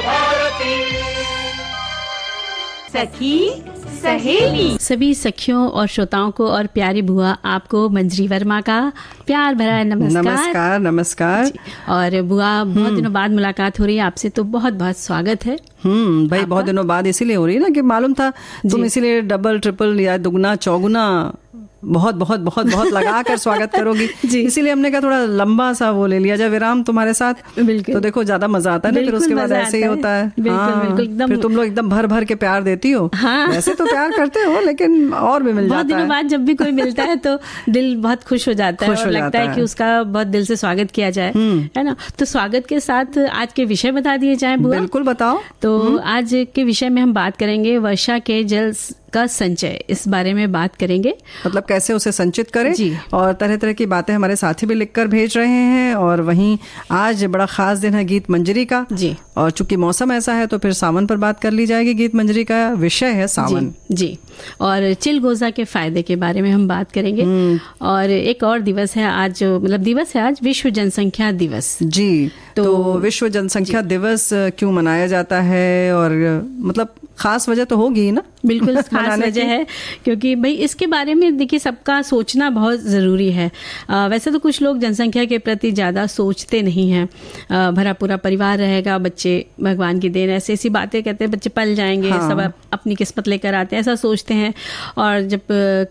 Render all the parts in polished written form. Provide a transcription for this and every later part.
भारती। सखी सहेली। सभी सखियों और श्रोताओं को और प्यारी बुआ आपको मंजरी वर्मा का प्यार भरा नमस्कार। नमस्कार नमस्कार। और बुआ बहुत दिनों बाद मुलाकात हो रही है आपसे, तो बहुत बहुत स्वागत है। भाई बहुत दिनों बाद इसीलिए हो रही है ना कि मालूम था तुम इसीलिए डबल ट्रिपल या दुगना चौगुना बहुत बहुत बहुत बहुत लगा कर स्वागत करोगी। इसीलिए हमने कहा थोड़ा लंबा सा वो ले लिया जाए विराम तुम्हारे साथ। तो देखो ज्यादा मजा आता है ना, फिर उसके बाद ऐसे ही होता है। बिल्कुल, फिर तुम लोग एकदम भर भर के प्यार देती हो। वैसे तो प्यार करते हो लेकिन और भी मिल जाता है। बहुत दिनों बाद जब भी कोई मिलता है तो दिल बहुत खुश हो जाता है और लगता है कि उसका बहुत दिल से स्वागत किया जाए, है ना। तो स्वागत के साथ आज के विषय बता दिए जाए बुआ। बिल्कुल बताओ। तो आज के विषय में हम बात करेंगे वर्षा के जल का संचय, इस बारे में बात करेंगे। मतलब कैसे उसे संचित करें जी। और तरह तरह की बातें हमारे साथी भी लिखकर भेज रहे हैं। और वहीं आज बड़ा खास दिन है गीत मंजरी का जी। और चूंकि मौसम ऐसा है तो फिर सावन पर बात कर ली जाएगी। गीत मंजरी का विषय है सावन जी। और चिलगोजा के फायदे के बारे में हम बात करेंगे। और एक और दिवस है आज, मतलब दिवस है आज विश्व जनसंख्या दिवस जी। तो विश्व जनसंख्या दिवस क्यों मनाया जाता है और मतलब खास वजह तो होगी ना। बिल्कुल खास वजह है क्योंकि भाई इसके बारे में देखिए सबका सोचना बहुत ज़रूरी है। वैसे तो कुछ लोग जनसंख्या के प्रति ज़्यादा सोचते नहीं हैं। भरा पूरा परिवार रहेगा, बच्चे भगवान की देन, ऐसी ऐसी बातें कहते हैं, बच्चे पल जाएंगे। सब अपनी किस्मत लेकर आते हैं, ऐसा सोचते हैं। और जब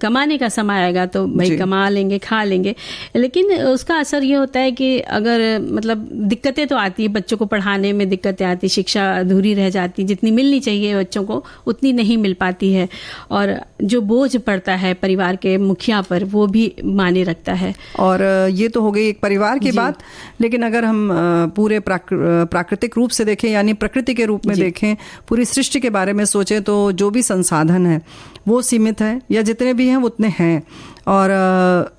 कमाने का समय आएगा तो भाई कमा लेंगे, खा लेंगे, लेकिन उसका असर ये होता है कि अगर मतलब दिक्कतें तो आती है, बच्चों को पढ़ाने में दिक्कतें आती, शिक्षा अधूरी रह जाती, जितनी मिलनी चाहिए बच्चों को उतनी नहीं मिल पाती है। और जो बोझ पड़ता है परिवार के मुखिया पर वो भी माने रखता है। और ये तो हो गई एक परिवार की बात, लेकिन अगर हम पूरे प्राकृतिक रूप से देखें यानी प्रकृति के रूप में देखें, पूरी सृष्टि के बारे में सोचें तो जो भी संसाधन है वो सीमित है, या जितने भी हैं वो उतने हैं। और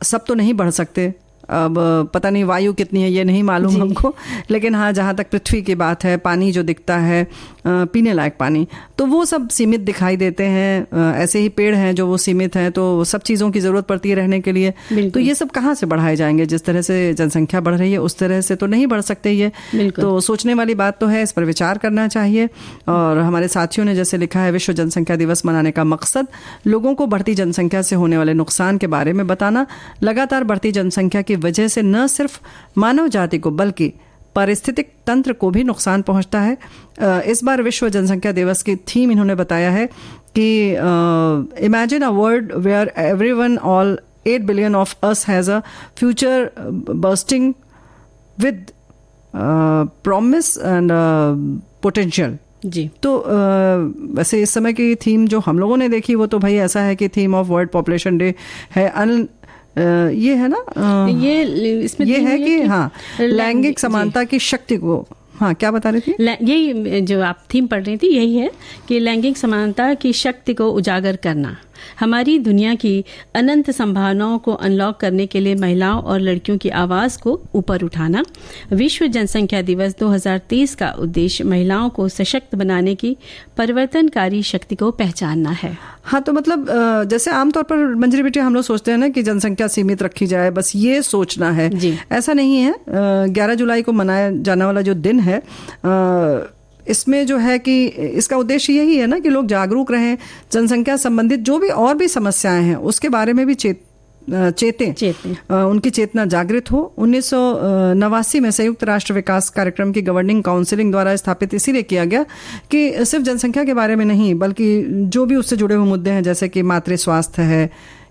सब तो नहीं बढ़ सकते। अब पता नहीं वायु कितनी है ये नहीं मालूम हमको, लेकिन हाँ जहाँ तक पृथ्वी की बात है, पानी जो दिखता है पीने लायक पानी, तो वो सब सीमित दिखाई देते हैं। ऐसे ही पेड़ हैं जो वो सीमित हैं, तो सब चीज़ों की ज़रूरत पड़ती है रहने के लिए। तो ये सब कहाँ से बढ़ाए जाएंगे? जिस तरह से जनसंख्या बढ़ रही है उस तरह से तो नहीं बढ़ सकते ये। तो सोचने वाली बात तो है, इस पर विचार करना चाहिए। और हमारे साथियों ने जैसे लिखा है, विश्व जनसंख्या दिवस मनाने का मकसद लोगों को बढ़ती जनसंख्या से होने वाले नुकसान के बारे में बताना। लगातार बढ़ती जनसंख्या की वजह से न सिर्फ मानव जाति को बल्कि पारिस्थितिक तंत्र को भी नुकसान पहुंचता है। इस बार विश्व जनसंख्या दिवस की थीम इन्होंने बताया है कि imagine a world where everyone, all 8 billion of us has a future bursting with promise and potential. जी। तो वैसे इस समय की थीम जो हम लोगों ने देखी वो तो भाई ऐसा है कि theme of world population day है। ये है ना, इसमें ये है कि हाँ लैंगिक समानता की शक्ति को, हाँ क्या बता रही थी? यही जो आप थीम पढ़ रही थी यही है कि लैंगिक समानता की शक्ति को उजागर करना, हमारी दुनिया की अनंत संभावनाओं को अनलॉक करने के लिए महिलाओं और लड़कियों की आवाज़ को ऊपर उठाना। विश्व जनसंख्या दिवस 2030 का उद्देश्य महिलाओं को सशक्त बनाने की परिवर्तनकारी शक्ति को पहचानना है। हाँ तो मतलब जैसे आमतौर पर मंजरी बेटी हम लोग सोचते हैं ना कि जनसंख्या सीमित रखी जाए, बस ये सोचना है। ऐसा नहीं है। 11 जुलाई को मनाया जाने वाला जो दिन है इसमें जो है कि इसका उद्देश्य यही है ना कि लोग जागरूक रहें, जनसंख्या संबंधित जो भी और भी समस्याएं हैं उसके बारे में भी चेतें। उनकी चेतना जागृत हो। 1989 में संयुक्त राष्ट्र विकास कार्यक्रम की गवर्निंग काउंसिलिंग द्वारा स्थापित इसीलिए किया गया कि सिर्फ जनसंख्या के बारे में नहीं बल्कि जो भी उससे जुड़े हुए मुद्दे हैं, जैसे कि मातृ स्वास्थ्य है,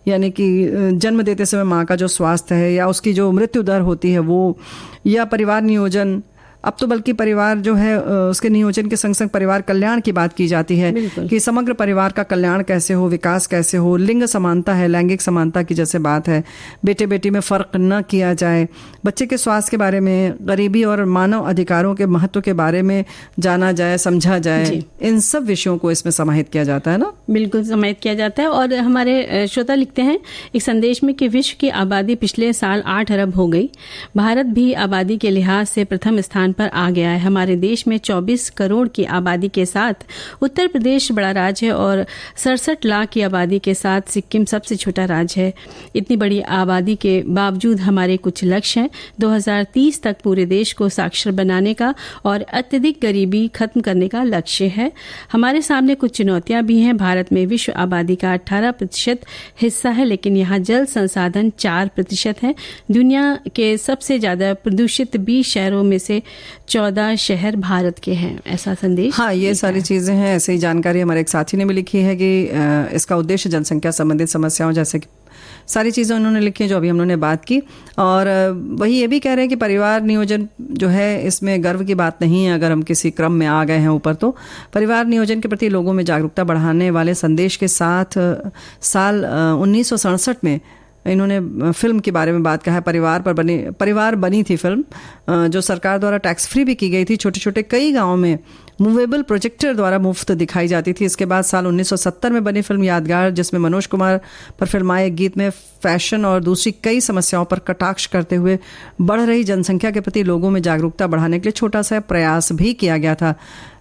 यानी कि जन्म देते समय माँ का जो स्वास्थ्य है या उसकी जो मृत्यु दर होती है वो, या परिवार नियोजन, अब तो बल्कि परिवार जो है उसके नियोजन के संग संग परिवार कल्याण की बात की जाती है कि समग्र परिवार का कल्याण कैसे हो, विकास कैसे हो। लिंग समानता है, लैंगिक समानता की जैसे बात है, बेटे बेटी में फर्क न किया जाए, बच्चे के स्वास्थ्य के बारे में, गरीबी और मानव अधिकारों के महत्व के बारे में जाना जाए, समझा जाए। इन सब विषयों को इसमें समाहित किया जाता है ना। बिल्कुल समाहित किया जाता है। और हमारे श्रोता लिखते हैं एक संदेश में कि विश्व की आबादी पिछले साल 8 अरब हो गई। भारत भी आबादी के लिहाज से प्रथम स्थान स्थान पर आ गया है। हमारे देश में 24 करोड़ की आबादी के साथ उत्तर प्रदेश बड़ा राज्य है और 67 लाख की आबादी के साथ सिक्किम सबसे छोटा राज्य है। इतनी बड़ी आबादी के बावजूद हमारे कुछ लक्ष्य हैं। 2030 तक पूरे देश को साक्षर बनाने का और अत्यधिक गरीबी खत्म करने का लक्ष्य है। हमारे सामने कुछ चुनौतियां भी हैं। भारत में विश्व आबादी का 18% हिस्सा है, लेकिन यहाँ जल संसाधन 4% है। दुनिया के सबसे ज्यादा प्रदूषित 20 शहरों में से 14 शहर भारत के हैं। ऐसा संदेश। हाँ, ये सारी चीजें हैं। ऐसे ही जानकारी हमारे एक साथी ने भी लिखी है कि इसका उद्देश्य जनसंख्या संबंधित समस्याओं जैसे कि सारी चीज़ें उन्होंने लिखी हैं जो अभी हमने बात की। और वही ये भी कह रहे हैं कि परिवार नियोजन जो है इसमेमें गर्व की बात नहीं है अगर हम किसी क्रम में आ गए हैं ऊपर। तो परिवार नियोजन के प्रति लोगों में जागरूकता बढ़ाने वाले संदेश के साथ साल 1967 में इन्होंने फिल्म के बारे में बात कहा है। परिवार बनी थी फिल्म जो सरकार द्वारा टैक्स फ्री भी की गई थी। छोटे छोटे कई गाँव में मूवेबल प्रोजेक्टर द्वारा मुफ्त दिखाई जाती थी। इसके बाद साल 1970 में बनी फिल्म यादगार, जिसमें मनोज कुमार पर फिल्माए एक गीत में फैशन और दूसरी कई समस्याओं पर कटाक्ष करते हुए बढ़ रही जनसंख्या के प्रति लोगों में जागरूकता बढ़ाने के लिए छोटा सा प्रयास भी किया गया था।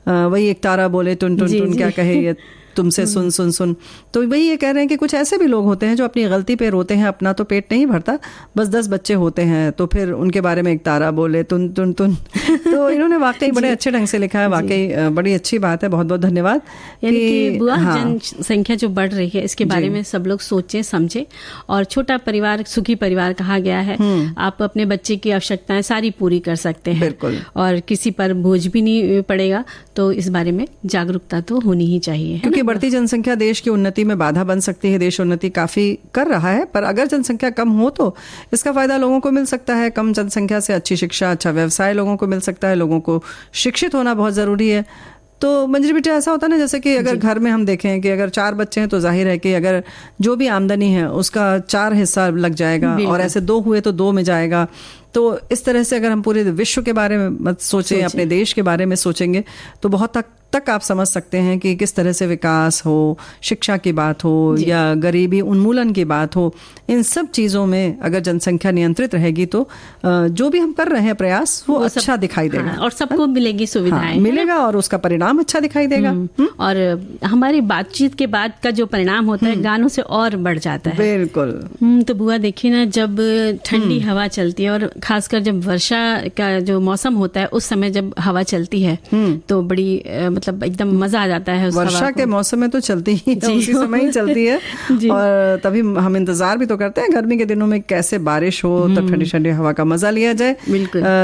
वही एक तारा बोले टुन टुन टुन क्या कहे ये तुमसे सुन सुन सुन। तो वही ये कह रहे हैं कि कुछ ऐसे भी लोग होते हैं जो अपनी गलती पे रोते हैं, अपना तो पेट नहीं भरता, बस 10 बच्चे होते हैं तो फिर उनके बारे में एक तारा बोले तुन तुन तुन। तो इन्होंने वाकई बड़े अच्छे ढंग से लिखा है। वाकई बड़ी अच्छी बात है। बहुत बहुत धन्यवाद। यानी बुआ, जनसंख्या जो बढ़ रही है इसके बारे में सब लोग सोचे समझे। और छोटा परिवार सुखी परिवार कहा गया है। आप अपने बच्चे की आवश्यकताएं सारी पूरी कर सकते हैं और किसी पर बोझ भी नहीं पड़ेगा। तो इस बारे में जागरूकता तो होनी ही चाहिए, क्योंकि बढ़ती जनसंख्या देश की उन्नति में बाधा बन सकती है। देश उन्नति काफी कर रहा है, पर अगर जनसंख्या कम हो तो इसका फायदा लोगों को मिल सकता है। कम जनसंख्या से अच्छी शिक्षा, अच्छा व्यवसाय लोगों को मिल सकता है। लोगों को शिक्षित होना बहुत जरूरी है। तो मंजरी बेटा, ऐसा होता है ना जैसे कि अगर घर में हम देखें कि अगर 4 बच्चे हैं तो जाहिर है कि अगर जो भी आमदनी है उसका 4 हिस्सा लग जाएगा और ऐसे 2 हुए तो 2 में जाएगा। तो इस तरह से अगर हम पूरे विश्व के बारे में मत सोचें, अपने देश के बारे में सोचेंगे तो बहुत तक आप समझ सकते हैं कि किस तरह से विकास हो, शिक्षा की बात हो या गरीबी उन्मूलन की बात हो, इन सब चीज़ों में अगर जनसंख्या नियंत्रित रहेगी तो जो भी हम कर रहे हैं प्रयास वो अच्छा दिखाई देगा। और सबको मिलेगी सुविधाएं, मिलेगा और उसका परिणाम अच्छा दिखाई देगा। और हमारी बातचीत के बाद का जो परिणाम होता है गानों से और बढ़ जाता है। बिल्कुल। तो बुआ देखिए ना, जब ठंडी हवा चलती है और खासकर जब वर्षा का जो मौसम होता है उस समय जब हवा चलती है तो बड़ी मतलब एकदम मजा आ जाता है। वर्षा के मौसम में तो चलती ही है, उसी समय ही चलती है। और तभी हम इंतजार भी तो करते हैं गर्मी के दिनों में कैसे बारिश हो तब ठंडी ठंडी हवा का मजा लिया जाए।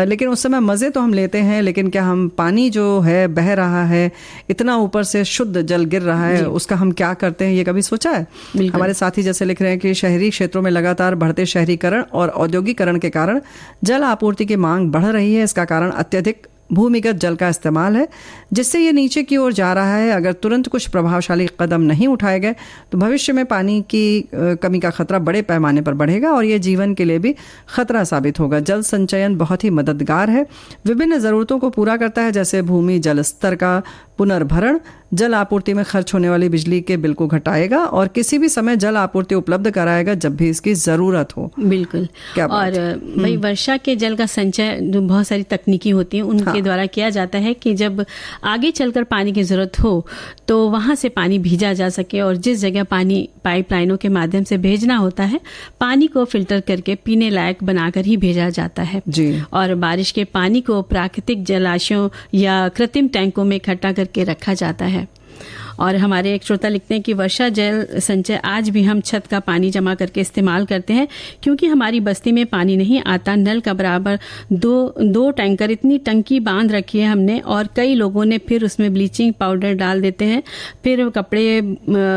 लेकिन उस समय मजे तो हम लेते हैं, लेकिन क्या हम पानी जो है बह रहा है, इतना ऊपर से शुद्ध जल गिर रहा है, उसका हम क्या करते हैं ये कभी सोचा है? हमारे साथी जैसे लिख रहे हैं कि शहरी क्षेत्रों में लगातार बढ़ते शहरीकरण और औद्योगिकरण के कारण जल आपूर्ति की मांग बढ़ रही है। इसका कारण अत्यधिक भूमिगत जल का इस्तेमाल है, जिससे ये नीचे की ओर जा रहा है। अगर तुरंत कुछ प्रभावशाली कदम नहीं उठाए गए तो भविष्य में पानी की कमी का खतरा बड़े पैमाने पर बढ़ेगा और ये जीवन के लिए भी खतरा साबित होगा। जल संचयन बहुत ही मददगार है, विभिन्न जरूरतों को पूरा करता है, जैसे भूमि जल स्तर का पुनर्भरण, जल आपूर्ति में खर्च होने वाली बिजली के बिल को घटाएगा और किसी भी समय जल आपूर्ति उपलब्ध कराएगा जब भी इसकी जरूरत हो। बिल्कुल। और भाई वर्षा के जल का संचय बहुत सारी तकनीकी होती है, उनके द्वारा किया जाता है कि जब आगे चलकर पानी की जरूरत हो तो वहां से पानी भेजा जा सके। और जिस जगह पानी पाइपलाइनों के माध्यम से भेजना होता है, पानी को फिल्टर करके पीने लायक बनाकर ही भेजा जाता है जी। और बारिश के पानी को प्राकृतिक जलाशयों या कृत्रिम टैंकों में इकट्ठा करके रखा जाता है। और हमारे एक श्रोता लिखते हैं कि वर्षा जल संचय आज भी हम छत का पानी जमा करके इस्तेमाल करते हैं, क्योंकि हमारी बस्ती में पानी नहीं आता। नल का बराबर दो टैंकर, इतनी टंकी बांध रखी है हमने, और कई लोगों ने फिर उसमें ब्लीचिंग पाउडर डाल देते हैं, फिर कपड़े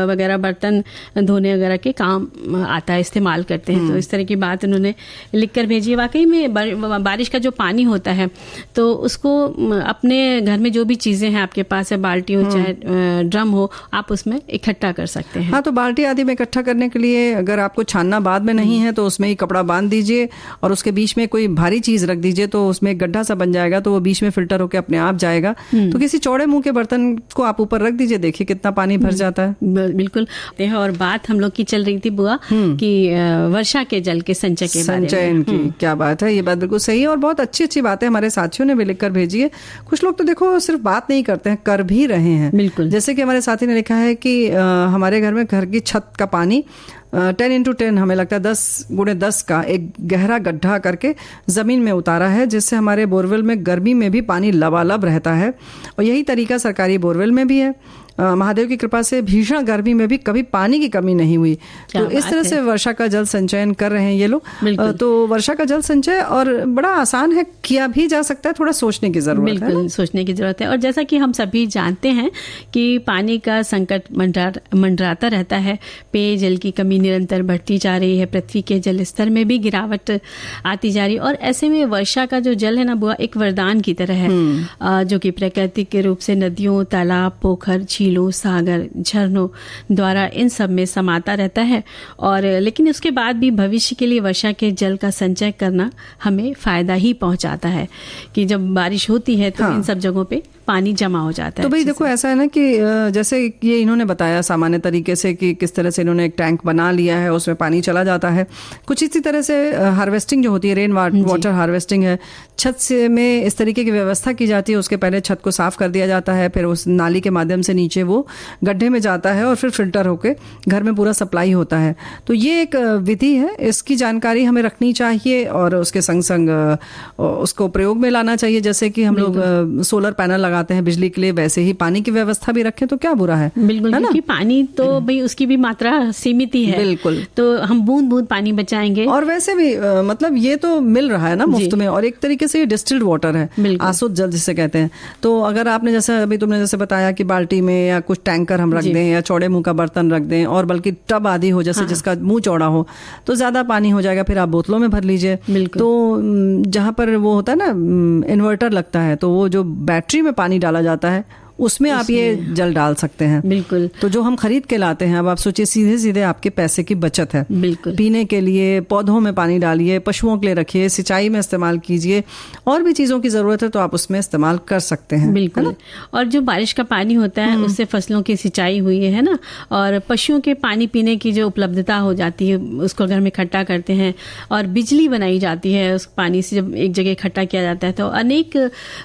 वगैरह बर्तन धोने वगैरह के काम आता है, इस्तेमाल करते हैं। तो इस तरह की बात उन्होंने लिख कर भेजी। वाकई में बारिश का जो पानी होता है तो उसको अपने घर में जो भी चीज़ें हैं आपके पास है, बाल्टी हो चाहे ड्रम हो आप उसमें इकट्ठा कर सकते हैं। हाँ, तो बाल्टी आदि में इकट्ठा करने के लिए अगर आपको छानना बाद में नहीं है तो उसमें ही कपड़ा बांध दीजिए और उसके बीच में कोई भारी चीज रख दीजिए, तो उसमें एक गड्ढा सा बन जाएगा, तो वो बीच में फिल्टर होकर अपने आप जाएगा। तो किसी चौड़े मुंह के बर्तन को आप ऊपर रख दीजिए, देखिए कितना पानी भर जाता है। बिल्कुल। और बात हम लोग की चल रही थी बुआ कि वर्षा के जल के संचय के बारे में। संचयन की क्या बात है, ये बात बिल्कुल सही है और बहुत अच्छी अच्छी बातें हमारे साथियों ने भी लिखकर भेजी है। कुछ लोग तो देखो सिर्फ बात नहीं करते हैं, कर भी रहे हैं। बिल्कुल। जैसे कि हमारे साथी ने लिखा है कि हमारे घर में घर की छत का पानी 10x10 हमें लगता है 10x10 का एक गहरा गड्ढा करके जमीन में उतारा है, जिससे हमारे बोरवेल में गर्मी में भी पानी लबालब रहता है और यही तरीका सरकारी बोरवेल में भी है। महादेव की कृपा से भीषण गर्मी में भी कभी पानी की कमी नहीं हुई। तो इस तरह से वर्षा का जल संचयन कर रहे हैं ये लोग। तो वर्षा का जल संचय और बड़ा आसान है, किया भी जा सकता है, थोड़ा सोचने की जरूरत है। बिल्कुल सोचने की जरूरत है। और जैसा कि हम सभी जानते हैं कि पानी का संकट मंडराता रहता है, पेयजल की कमी निरंतर बढ़ती जा रही है, पृथ्वी के जल स्तर में भी गिरावट आती जा रही है और ऐसे में वर्षा का जो जल है ना बुआ एक वरदान की तरह है, जो कि प्राकृतिक के रूप से नदियों, तालाब, पोखर, झीलों, सागर, झरनों द्वारा इन सब में समाता रहता है। और लेकिन उसके बाद भी भविष्य के लिए वर्षा के जल का संचय करना हमें फायदा ही पहुंचाता है कि जब बारिश होती है तो इन सब जगहों पे पानी जमा हो जाता है। तो भाई देखो ऐसा है ना कि जैसे ये इन्होंने बताया सामान्य तरीके से कि किस तरह से इन्होंने एक टैंक बना लिया है, उसमें पानी चला जाता है। कुछ इसी तरह से हार्वेस्टिंग जो होती है, रेन वाटर हार्वेस्टिंग है, छत से में इस तरीके की व्यवस्था की जाती है। उसके पहले छत को साफ कर दिया जाता है, फिर उस नाली के माध्यम से नीचे वो गड्ढे में जाता है और फिर फिल्टर होके घर में पूरा सप्लाई होता है। तो ये एक विधि है, इसकी जानकारी हमें रखनी चाहिए और उसके संग संग उसको प्रयोग में लाना चाहिए। जैसे कि हम लोग सोलर पैनल लगाते हैं बिजली के लिए, वैसे ही पानी की व्यवस्था भी रखें तो क्या बुरा है। बिल्कुल, क्योंकि पानी तो भाई उसकी भी मात्रा सीमित ही है। बिल्कुल, तो हम बूंद बूंद पानी बचाएंगे। और वैसे भी मतलब ये तो मिल रहा है ना मुफ्त में, और एक तरीके से ये डिस्टिल्ड वाटर है, आसुत जल जिसे कहते हैं। तो अगर आपने जैसे अभी तुमने जैसे बताया कि बाल्टी में या कुछ टैंकर हम रख दें या चौड़े मुंह का बर्तन रख दें, और बल्कि टब आदि हो जैसे जिसका मुंह चौड़ा हो, तो ज्यादा पानी हो जाएगा, फिर आप बोतलों में भर लीजिए। तो जहां पर वो होता है ना इन्वर्टर लगता है, तो वो जो बैटरी में पानी डाला जाता है उसमें आप ये जल डाल सकते हैं। बिल्कुल। तो जो हम खरीद के लाते हैं, अब आप सोचिए सीधे सीधे आपके पैसे की बचत है। बिल्कुल। पीने के लिए पौधों में पानी डालिए, पशुओं के लिए रखिए, सिंचाई में इस्तेमाल कीजिए, और भी चीजों की जरूरत है तो आप उसमें इस्तेमाल कर सकते हैं। बिल्कुल। और जो बारिश का पानी होता है उससे फसलों की सिंचाई हुई है ना, और पशुओं के पानी पीने की जो उपलब्धता हो जाती है उसको घर में इकट्ठा करते हैं और बिजली बनाई जाती है उस पानी से। जब एक जगह इकट्ठा किया जाता है तो अनेक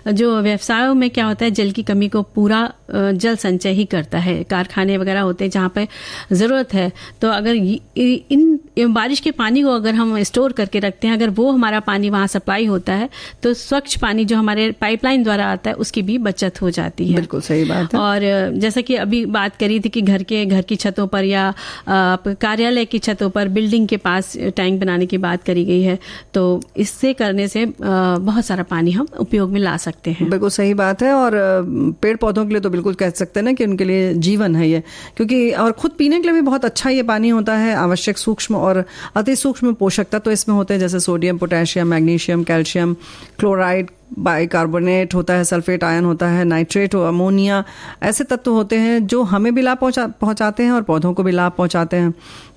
जो व्यवसायों में क्या होता है, जल की कमी को पूरा जल संचय ही करता है। कारखाने वगैरह होते हैं जहाँ पे जरूरत है, तो अगर इन बारिश के पानी को अगर हम स्टोर करके रखते हैं, अगर वो हमारा पानी वहाँ सप्लाई होता है तो स्वच्छ पानी जो हमारे पाइपलाइन द्वारा आता है उसकी भी बचत हो जाती है। बिल्कुल सही बात है। और जैसा कि अभी बात करी थी कि घर की छतों पर या कार्यालय की छतों पर, बिल्डिंग के पास टैंक बनाने की बात करी गई है, तो इससे करने से बहुत सारा पानी हम उपयोग में ला सकते हैं। बिल्कुल सही बात है। और पेड़ पौधों के लिए तो बिल्कुल कह सकते हैं ना कि उनके लिए जीवन है ये, क्योंकि और खुद पीने के लिए भी बहुत अच्छा ये पानी होता है। आवश्यक सूक्ष्म और अति सूक्ष्म पोषक तत्व इसमें होते हैं, जैसे sodium, potassium, magnesium, calcium, chloride, bicarbonate होता है, सल्फेट आयन होता है, नाइट्रेट, अमोनिया, ऐसे तत्व होते हैं जो हमें भी लाभ पहुंचाते हैं और पौधों को भी लाभ पहुंचाते हैं।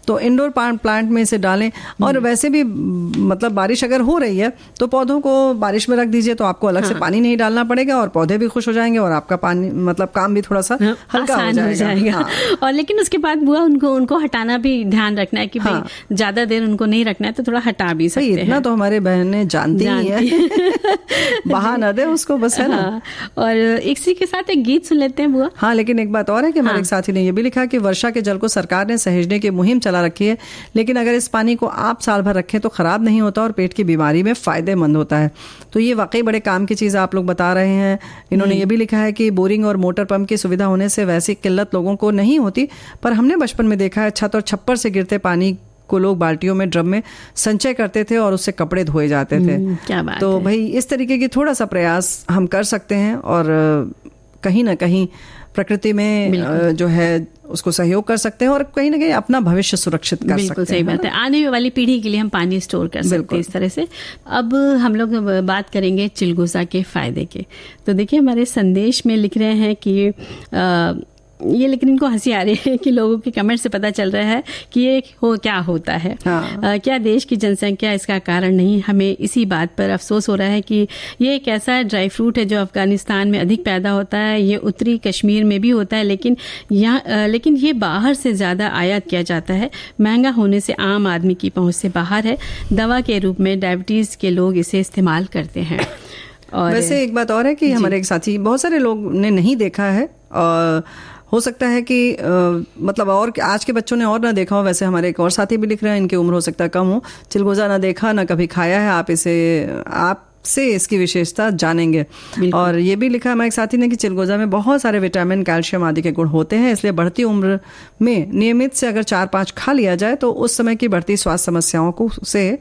तो इंडोर प्लांट में इसे डालें। और वैसे भी मतलब बारिश अगर हो रही है तो पौधों को बारिश में रख दीजिए, तो आपको अलग से पानी नहीं डालना पड़ेगा और पौधे भी खुश हो जाएंगे और आपका पानी मतलब काम भी थोड़ा सा हल्का हो जाएगा। हाँ। और लेकिन उसके बाद बुआ उनको हटाना भी ध्यान रखना है कि भाई ज्यादा देर उनको नहीं रखना है, तो थोड़ा हटा भी सकते हैं। इतना तो हमारे बहनें जानती ही है। बहा न दे उसको, बस, है ना। और इसी के साथ एक गीत सुन लेते हैं बुआ। हाँ, लेकिन एक बात और है कि हमारे एक साथी ने ये भी लिखा कि वर्षा के जल को सरकार ने सहेजने की मुहिम चला रखी है, लेकिन अगर इस पानी को आप साल भर रखें तो खराब नहीं होता और पेट की बीमारी में फायदेमंद होता है। तो ये वाकई बड़े काम की चीज आप लोग बता रहे हैं। इन्होंने ये भी लिखा है कि बोरिंग और मोटर पंप की सुविधा होने से वैसी किल्लत लोगों को नहीं होती, पर हमने बचपन में देखा है छत और छप्पर से गिरते पानी को लोग बाल्टियों में, ड्रम में संचय करते थे और उससे कपड़े धोए जाते थे। क्या बात तो है। भाई इस तरीके की थोड़ा सा प्रयास हम कर सकते हैं और कहीं ना कहीं प्रकृति में जो है उसको सहयोग कर सकते हैं और कहीं ना कहीं अपना भविष्य सुरक्षित कर सकते हैं। बिल्कुल सही बात है। आने वाली पीढ़ी के लिए हम पानी स्टोर कर सकते हैं इस तरह से। अब हम लोग बात करेंगे चिलगोजा के फायदे के। तो देखिए हमारे संदेश में लिख रहे हैं कि ये लेकिन इनको हंसी आ रही है कि लोगों के कमेंट से पता चल रहा है कि ये क्या होता है। क्या देश की जनसंख्या इसका कारण नहीं? हमें इसी बात पर अफसोस हो रहा है कि ये एक ऐसा ड्राई फ्रूट है जो अफगानिस्तान में अधिक पैदा होता है, ये उत्तरी कश्मीर में भी होता है, लेकिन ये बाहर से ज़्यादा आयात किया जाता है। महंगा होने से आम आदमी की पहुंच से बाहर है। दवा के रूप में डायबिटीज़ के लोग इसे इस्तेमाल करते हैं। और वैसे एक बात और है कि हमारे एक साथी, बहुत सारे लोग ने नहीं देखा है, और हो सकता है कि मतलब और आज के बच्चों ने और ना देखा हो। वैसे हमारे एक और साथी भी लिख रहे हैं, इनकी उम्र हो सकता है कम हो, चिलगोजा ना देखा ना कभी खाया है, आप से इसकी विशेषता जानेंगे। और ये भी लिखा हमारे एक साथी ने कि चिलगोजा में बहुत सारे विटामिन, कैल्शियम आदि के गुण होते हैं, इसलिए बढ़ती उम्र में नियमित से अगर 4-5 खा लिया जाए तो उस समय की बढ़ती स्वास्थ्य समस्याओं को से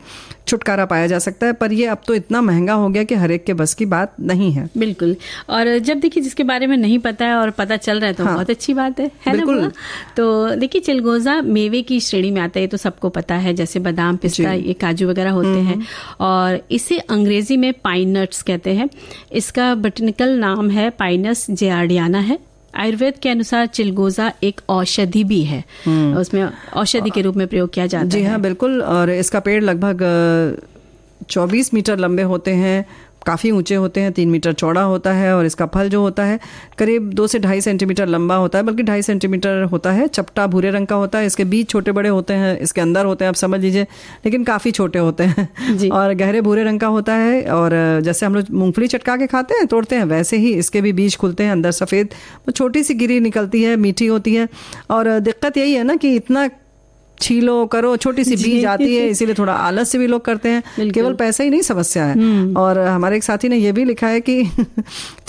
छुटकारा पाया जा सकता है। पर ये अब तो इतना महंगा हो गया कि हर एक के बस की बात नहीं है। बिल्कुल। और जब देखिए जिसके बारे में नहीं पता है और पता चल रहा है तो बहुत अच्छी बात है बिल्कुल ना? तो देखिए चिलगोजा मेवे की श्रेणी में आता है, ये तो सबको पता है, जैसे बादाम, पिस्ता, ये काजू वगैरह होते हैं। और इसे अंग्रेजी में पाइन नट्स कहते हैं। इसका बॉटनिकल नाम है पाइनस जियार्डियाना है। आयुर्वेद के अनुसार चिलगोजा एक औषधि भी है, उसमें औषधि के रूप में प्रयोग किया जाता है। जी हाँ, बिल्कुल। और इसका पेड़ लगभग 24 मीटर लंबे होते हैं, काफ़ी ऊंचे होते हैं, 3 मीटर चौड़ा होता है, और इसका फल जो होता है करीब 2 से 2.5 सेंटीमीटर लंबा होता है, बल्कि 2.5 सेंटीमीटर होता है। चपटा भूरे रंग का होता है, इसके बीज छोटे बड़े होते हैं, इसके अंदर होते हैं, आप समझ लीजिए, लेकिन काफ़ी छोटे होते हैं और गहरे भूरे रंग का होता है। और जैसे हम लोग मूंगफली चटका के खाते हैं, तोड़ते हैं, वैसे ही इसके भी बीज खुलते हैं, अंदर सफ़ेद छोटी सी गिरी निकलती है, मीठी होती है। और दिक्कत यही है ना कि इतना छीलो करो, छोटी सी बीज आती है, इसीलिए थोड़ा आलस से भी लोग करते हैं। केवल पैसा ही नहीं समस्या है। और हमारे एक साथी ने ये भी लिखा है कि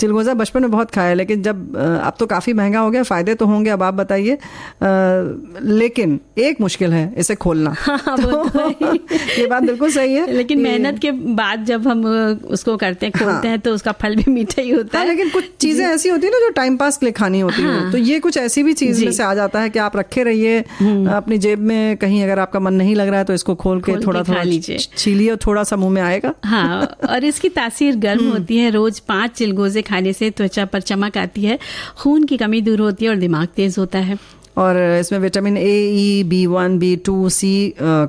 चिलगोजा बचपन में बहुत खाया, लेकिन जब अब तो काफ़ी महंगा हो गया, फ़ायदे तो होंगे, अब आप बताइए, लेकिन एक मुश्किल है इसे खोलना। तो ये बात बिल्कुल सही है, लेकिन मेहनत के बाद जब हम उसको करते हैं, खोलते हैं, तो उसका फल भी मीठा ही होता है। लेकिन कुछ चीज़ें ऐसी होती है ना जो टाइम पास के लिए खानी होती है, तो ये कुछ ऐसी भी चीज़ में से आ जाता है कि आप रखे रहिए अपनी जेब में, कहीं अगर आपका मन नहीं लग रहा है तो इसको खोल के थोड़ा छीलिए, थोड़ा सा मुंह में आएगा। हाँ, और इसकी तासीर गर्म होती है। रोज 5 चिलगोजे खाने से त्वचा पर चमक आती है, खून की कमी दूर होती है और दिमाग तेज होता है। और इसमें vitamin A, E, B1, B2, C,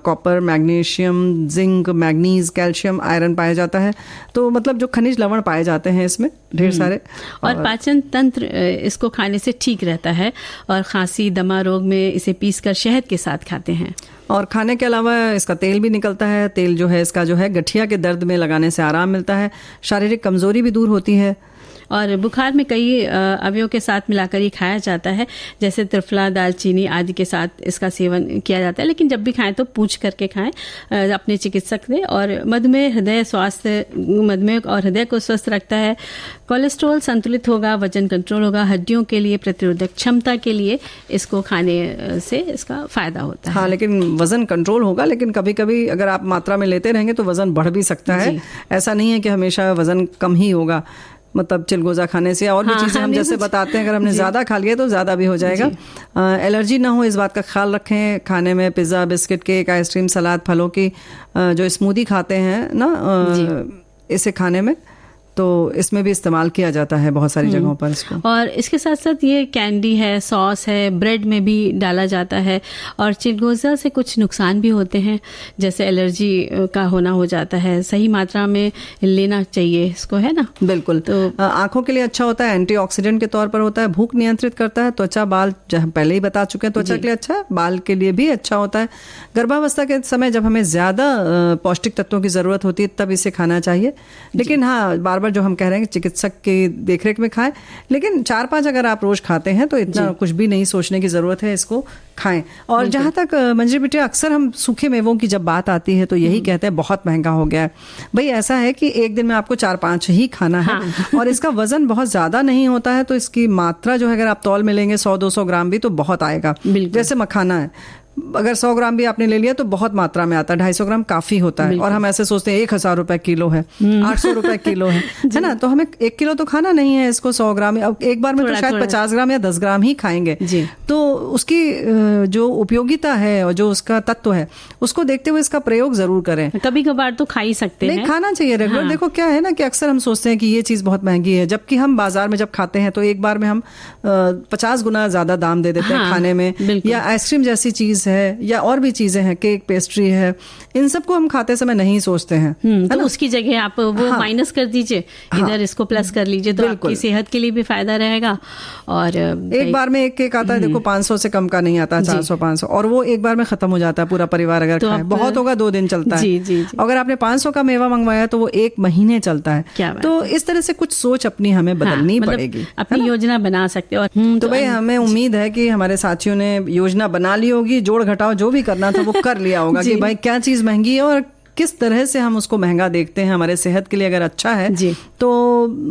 copper, magnesium, zinc, manganese, calcium, iron पाया जाता है। तो मतलब जो खनिज लवण पाए जाते हैं इसमें ढेर सारे। और पाचन तंत्र इसको खाने से ठीक रहता है, और खांसी, दमा रोग में इसे पीसकर शहद के साथ खाते हैं। और खाने के अलावा इसका तेल भी निकलता है। तेल जो है इसका जो है गठिया के दर्द में लगाने से आराम मिलता है, शारीरिक कमजोरी भी दूर होती है। और बुखार में कई अवयवों के साथ मिलाकर ये खाया जाता है, जैसे त्रिफला, दालचीनी आदि के साथ इसका सेवन किया जाता है। लेकिन जब भी खाएं तो पूछ करके खाएं अपने चिकित्सक से। और मधुमेह और हृदय को स्वस्थ रखता है, कोलेस्ट्रॉल संतुलित होगा, वजन कंट्रोल होगा, हड्डियों के लिए, प्रतिरोधक क्षमता के लिए इसको खाने से इसका फायदा होता है। हाँ, लेकिन वजन कंट्रोल होगा, लेकिन कभी कभी अगर आप मात्रा में लेते रहेंगे तो वजन बढ़ भी सकता है। ऐसा नहीं है कि हमेशा वजन कम ही होगा, मतलब चिलगोजा खाने से और भी चीज़ें हम जैसे बताते हैं, अगर हमने ज़्यादा खा लिया तो ज़्यादा भी हो जाएगा। एलर्जी ना हो इस बात का ख्याल रखें। खाने में पिज़्ज़ा, बिस्किट, केक, आइसक्रीम, सलाद, फलों की जो स्मूदी खाते हैं ना, इसे खाने में तो इसमें भी इस्तेमाल किया जाता है बहुत सारी जगहों पर इसको। और इसके साथ साथ ये कैंडी है, सॉस है, ब्रेड में भी डाला जाता है। और चिलगोजा से कुछ नुकसान भी होते हैं, जैसे एलर्जी का होना हो जाता है। सही मात्रा में लेना चाहिए इसको, है ना? बिल्कुल। तो आंखों के लिए अच्छा होता है, एंटीऑक्सीडेंट के तौर पर होता है, भूख नियंत्रित करता है, त्वचा, बाल, हम पहले ही बता चुके हैं, त्वचा के लिए अच्छा है, बाल के लिए भी अच्छा होता है। गर्भावस्था के समय जब हमें ज्यादा पौष्टिक तत्वों की जरूरत होती है तब इसे खाना चाहिए। लेकिन हाँ, बार बार जो हम कह रहे हैं चिकित्सक की देखरेख में खाएं, लेकिन 4-5 अगर आप रोज खाते हैं तो इतना कुछ भी नहीं सोचने की जरूरत है, इसको खाएं। और जहां तक मंजरी बिटिया, अक्सर हम सूखे मेवों की जब बात आती है तो यही कहते हैं बहुत महंगा हो गया है। भाई ऐसा है कि एक दिन में आपको 4-5 ही खाना है। और इसका वजन बहुत ज्यादा नहीं होता है, तो इसकी मात्रा जो है अगर आप तौल में लेंगे 100-200 ग्राम भी तो बहुत आएगा। जैसे मखाना है, अगर 100 ग्राम भी आपने ले लिया तो बहुत मात्रा में आता है, 250 ग्राम काफी होता है। और हम ऐसे सोचते हैं 1000 रुपए किलो है, 800 रुपए किलो है ना? तो हमें 1 किलो तो खाना नहीं है इसको, 100 ग्राम। अब एक बार में तो शायद 50 ग्राम या 10 ग्राम ही खाएंगे। तो उसकी जो उपयोगिता है और जो उसका तत्व है उसको देखते हुए इसका प्रयोग जरूर करें। कभी कभार तो खा ही सकते हैं, नहीं खाना चाहिए रेगुलर। देखो क्या है ना कि अक्सर हम सोचते हैं कि ये चीज बहुत महंगी है, जबकि हम बाजार में जब खाते हैं तो एक बार में हम 50 गुना ज्यादा दाम दे देते हैं खाने में। या आइसक्रीम जैसी चीज है या और भी चीजें हैं, केक पेस्ट्री है, इन सबको हम खाते समय नहीं सोचते हैं। तो उसकी जगह आप वो माइनस कर दीजिए, इधर इसको प्लस कर लीजिए, तो आपकी सेहत के लिए भी फायदा रहेगा। और एक बार में एक केक आता है, देखो 500 से कम का नहीं आता, 400-500, और वो एक बार में खत्म हो जाता है। पूरा परिवार अगर खाए, बहुत होगा 2 दिन चलता है। अगर आपने 500 का मेवा मंगवाया तो वो 1 महीने चलता है। तो इस तरह से कुछ सोच अपनी हमें बदलनी पड़ेगी, अपनी योजना बना सकते हो। तो भाई हमें उम्मीद है कि हमारे साथियों ने योजना बना ली होगी, जोड़ घटाव जो भी करना था वो कर लिया होगा कि भाई क्या चीज महंगी है और किस तरह से हम उसको महंगा देखते हैं। हमारे सेहत के लिए अगर अच्छा है तो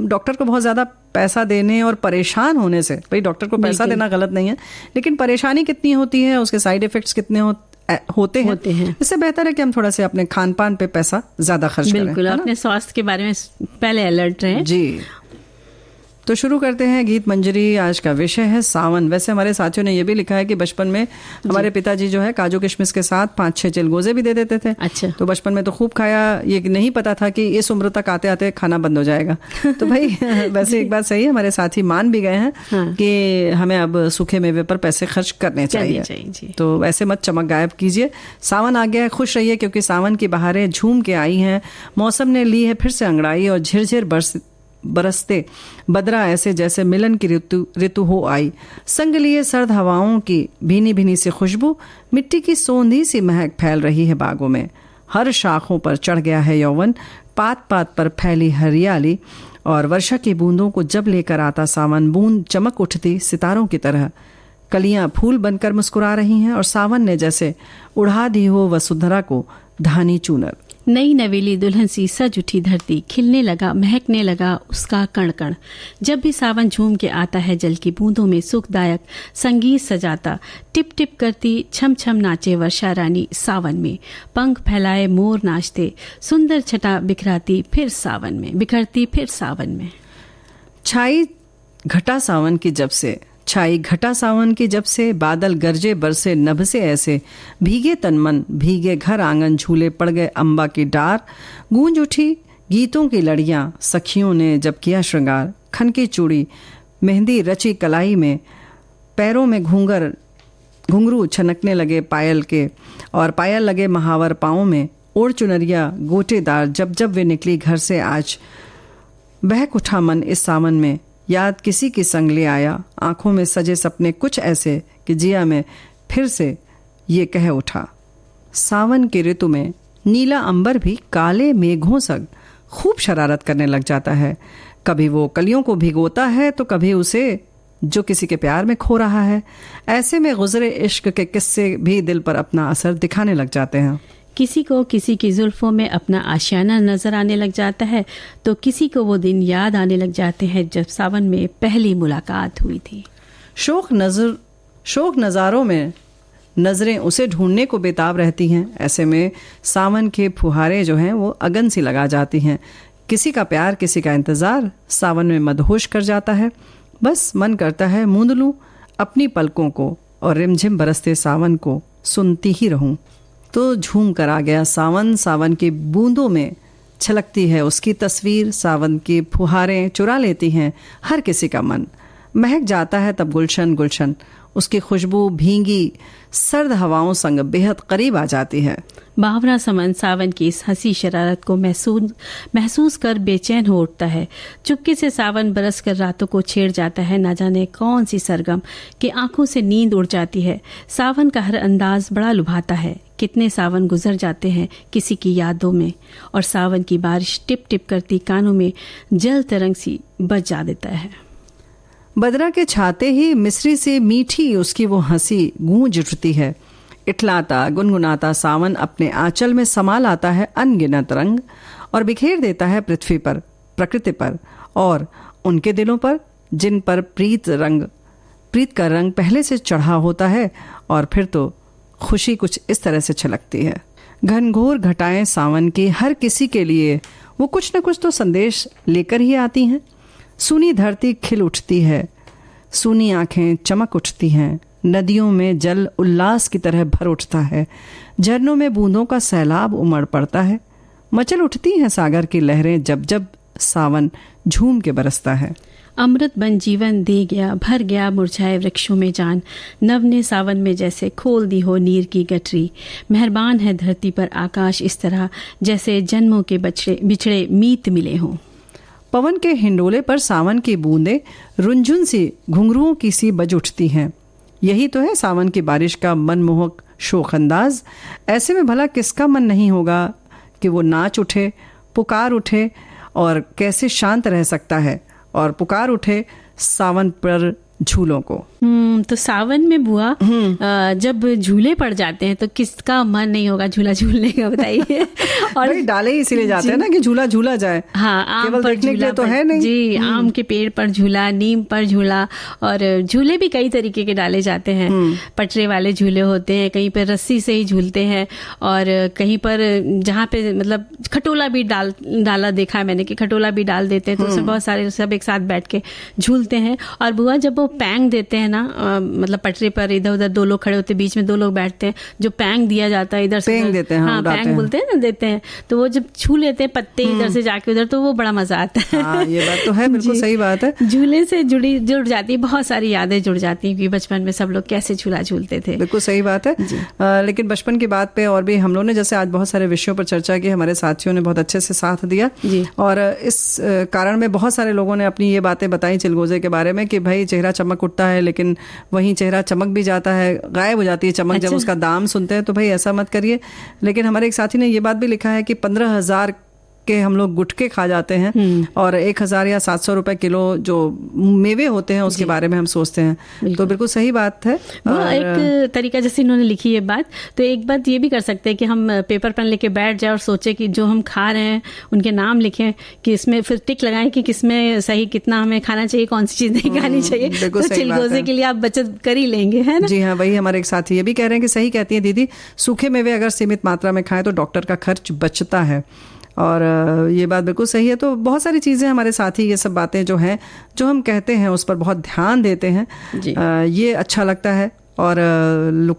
डॉक्टर को बहुत ज्यादा पैसा देने और परेशान होने से, भाई डॉक्टर को पैसा देना गलत नहीं है, लेकिन परेशानी कितनी होती है, उसके साइड इफेक्ट्स कितने होते हैं। इससे बेहतर है कि हम थोड़ा से अपने खान पान पे पैसा ज्यादा खर्च करें। बिल्कुल, अपने स्वास्थ्य के बारे में पहले अलर्ट रहें। जी, तो शुरू करते हैं गीत मंजरी। आज का विषय है सावन। वैसे हमारे साथियों ने ये भी लिखा है कि बचपन में हमारे पिताजी जो है काजू किशमिश के साथ 5-6 चिलगोजे भी दे देते थे। अच्छा। तो बचपन में तो खूब खाया, ये नहीं पता था कि इस उम्र तक आते आते खाना बंद हो जाएगा। तो भाई वैसे एक बात सही है, हमारे साथी मान भी गए हैं कि हमें अब सूखे मेवे पर पैसे खर्च करने चाहिए। तो ऐसे मत चमक गायब कीजिए। सावन आ गया है, खुश रहिए क्योंकि सावन की बहारें झूम के आई हैं। मौसम ने ली है फिर से अंगड़ाई और झिरझिर बरसते बदरा ऐसे जैसे मिलन की ऋतु हो आई। संग लिए सर्द हवाओं की भीनी भीनी सी खुशबू, मिट्टी की सोंधी सी महक फैल रही है बागों में। हर शाखों पर चढ़ गया है यौवन, पात पात पर फैली हरियाली, और वर्षा की बूंदों को जब लेकर आता सावन, बूंद चमक उठती सितारों की तरह। कलियां फूल बनकर मुस्कुरा रही हैं और सावन ने जैसे उड़ा दी हो वसुंधरा को धानी चूनर। नई नवेली दुल्हन सी सज उठी धरती, खिलने लगा महकने लगा उसका कण कण। जब भी सावन झूम के आता है जल की बूंदों में सुखदायक संगीत सजाता, टिप टिप करती छम छम नाचे वर्षा रानी सावन में। पंख फैलाए मोर नाचते, सुंदर छटा बिखरती फिर सावन में। छाई घटा सावन की जब से बादल गरजे बरसे नभ से ऐसे, भीगे तन मन भीगे घर आंगन झूले पड़ गए अम्बा की डार। गूंज उठी गीतों की लड़ियां सखियों ने जब किया श्रृंगार। खनकी चूड़ी मेहंदी रची कलाई में, पैरों में घुंघरू छनकने लगे पायल के, और पायल लगे महावर पाँव में। ओढ़ चुनरिया गोटेदार जब जब वे निकली घर से आज, बहक उठा मन इस सावन में। याद किसी की संग ले आया, आंखों में सजे सपने कुछ ऐसे कि जिया में फिर से ये कह उठा। सावन की ऋतु में नीला अंबर भी काले मेघों संग खूब शरारत करने लग जाता है। कभी वो कलियों को भिगोता है तो कभी उसे जो किसी के प्यार में खो रहा है। ऐसे में गुजरे इश्क के किस्से भी दिल पर अपना असर दिखाने लग जाते हैं। किसी को किसी की जुल्फों में अपना आशियाना नजर आने लग जाता है, तो किसी को वो दिन याद आने लग जाते हैं जब सावन में पहली मुलाकात हुई थी। शोक नज़ारों में नजरें उसे ढूंढने को बेताब रहती हैं। ऐसे में सावन के फुहारे जो हैं वो अगन सी लगा जाती हैं। किसी का प्यार किसी का इंतजार सावन में मदहोश कर जाता है। बस मन करता है मूंद लूं अपनी पलकों को और रिमझिम बरसते सावन को सुनती ही रहूं। तो झूम कर आ गया सावन, सावन की बूंदों में छलकती है उसकी तस्वीर। सावन की फुहारें चुरा लेती हैं हर किसी का मन। महक जाता है तब गुलशन गुलशन, उसकी खुशबू भींगी सर्द हवाओं संग बेहद करीब आ जाती है। बावरा समन सावन की इस हंसी शरारत को महसूस कर बेचैन हो उठता है। चुपके से सावन बरस कर रातों को छेड़ जाता है, ना जाने कौन सी सरगम कि आंखों से नींद उड़ जाती है। सावन का हर अंदाज बड़ा लुभाता है। कितने सावन गुजर जाते हैं किसी की यादों में, और सावन की बारिश टिप टिप करती कानों में जल तरंग सी बज जा देता है। बदरा के छाते ही मिस्री से मीठी उसकी वो हंसी गूंज उठती है। इठलाता गुनगुनाता सावन अपने आंचल में समा लाता है अनगिनत रंग, और बिखेर देता है पृथ्वी पर, प्रकृति पर और उनके दिलों पर जिन पर प्रीत का रंग पहले से चढ़ा होता है। और फिर तो खुशी कुछ इस तरह से छलकती है। घनघोर घटाएं सावन की हर किसी के लिए वो कुछ न कुछ तो संदेश लेकर ही आती हैं। सुनी धरती खिल उठती है, सुनी आंखें चमक उठती हैं, नदियों में जल उल्लास की तरह भर उठता है, झरनों में बूंदों का सैलाब उमड़ पड़ता है, मचल उठती हैं सागर की लहरें जब जब सावन झूम के बरसता है। अमृत बन जीवन दे गया, भर गया मुरझाए वृक्षों में जान, नव ने सावन में जैसे खोल दी हो नीर की गठरी, मेहरबान है धरती पर आकाश इस तरह जैसे जन्मों के बिछड़े मीत मिले हों। पवन के हिंडोले पर सावन की बूंदें रुंझुन सी घुंघरुओं की सी बज उठती हैं। यही तो है सावन की बारिश का मनमोहक शोक अंदाज। ऐसे में भला किसका मन नहीं होगा कि वो नाच उठे, पुकार उठे, और कैसे शांत रह सकता है और पुकार उठे सावन पर झूलों को। तो सावन में बुआ जब झूले पड़ जाते हैं तो किसका मन नहीं होगा झूला झूलने का, बताइए। और डाले इसीलिए जाते हैं ना कि झूला झूला जाए। हाँ, आम केवल पर देखने के लिए तो है नहीं जी, आम के पेड़ पर झूला, नीम पर झूला, और झूले भी कई तरीके के डाले जाते हैं। पटरे वाले झूले होते हैं, कहीं पर रस्सी से ही झूलते हैं, और कहीं पर जहाँ पे मतलब खटोला भी डाला देखा है मैंने कि खटोला भी डाल देते हैं, तो उसमें बहुत सारे सब एक साथ बैठ के झूलते हैं। और बुआ जब वो पैंग देते हैं ना, मतलब पटरे पर इधर उधर दो लोग खड़े होते हैं, बीच में दो लोग बैठते हैं, जो पैंग दिया जाता है इधर से पैंग देते हैं, हाँ पैंग बोलते हैं ना, देते हैं, तो वो जब छू लेते हैं पत्ते इधर से जाके उधर, तो वो बड़ा मजा आता है। हाँ, ये बात तो है, बिल्कुल सही बात है। झूले से जुड़ जाती है, बहुत सारी यादें जुड़ जाती हैं कि बचपन में सब लोग कैसे झूला झूलते थे। बिल्कुल सही बात है। लेकिन बचपन की बात पे और भी हम लोगों ने जैसे आज बहुत सारे विषयों पर चर्चा की, हमारे साथियों ने बहुत अच्छे से साथ दिया, और इस कारण में बहुत सारे लोगों ने अपनी ये बातें बताई चिलगोजे के बारे में कि भाई चेहरा चमक उठता है, लेकिन वहीं चेहरा चमक भी जाता है, गायब हो जाती है चमक। जब उसका दाम सुनते हैं तो भाई ऐसा मत करिए। लेकिन हमारे एक साथी ने ये बात भी लिखा है कि 15,000 के हम लोग गुटके खा जाते हैं, और 1,000 या 700 रुपए किलो जो मेवे होते हैं उसके बारे में हम सोचते हैं। तो बिल्कुल सही बात है। एक तरीका जैसे इन्होंने लिखी है बात, तो एक बात ये भी कर सकते हैं कि हम पेपर पेन लेके बैठ जाए और सोचे कि जो हम खा रहे हैं उनके नाम लिखें, कि इसमें फिर टिक लगाएं कि किसमें सही कितना हमें खाना चाहिए, कौन सी चीज नहीं खानी चाहिए। तो चिलगोजे के लिए आप बचत कर ही लेंगे, है ना। जी हाँ, वही हमारे एक साथी ये भी कह रहे हैं कि सही कहती है दीदी, सूखे मेवे अगर सीमित मात्रा में खाएं तो डॉक्टर का खर्च बचता है, और ये बात बिल्कुल सही है। तो बहुत सारी चीज़ें हमारे साथी ये सब बातें जो हैं, जो हम कहते हैं उस पर बहुत ध्यान देते हैं, ये अच्छा लगता है। और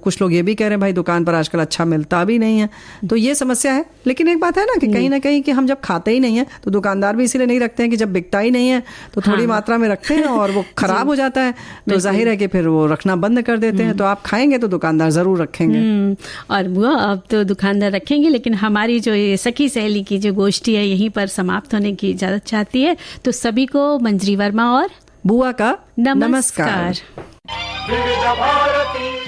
कुछ लोग ये भी कह रहे हैं भाई दुकान पर आजकल अच्छा मिलता भी नहीं है, तो ये समस्या है। लेकिन एक बात है ना कहीं कि हम जब खाते ही नहीं है तो दुकानदार भी इसीलिए नहीं रखते हैं कि जब बिकता ही नहीं है तो थोड़ी मात्रा में रखते हैं और वो खराब हो जाता है, तो जाहिर है कि फिर वो रखना बंद कर देते हैं। तो आप खाएंगे तो दुकानदार जरूर रखेंगे। और बुआ अब तो दुकानदार रखेंगे, लेकिन हमारी जो ये सखी सहेली की जो गोष्ठी है यहीं पर समाप्त होने की इजाजत चाहती है। तो सभी को मंजरी वर्मा और बुआ का नमस्कार। विविध भारती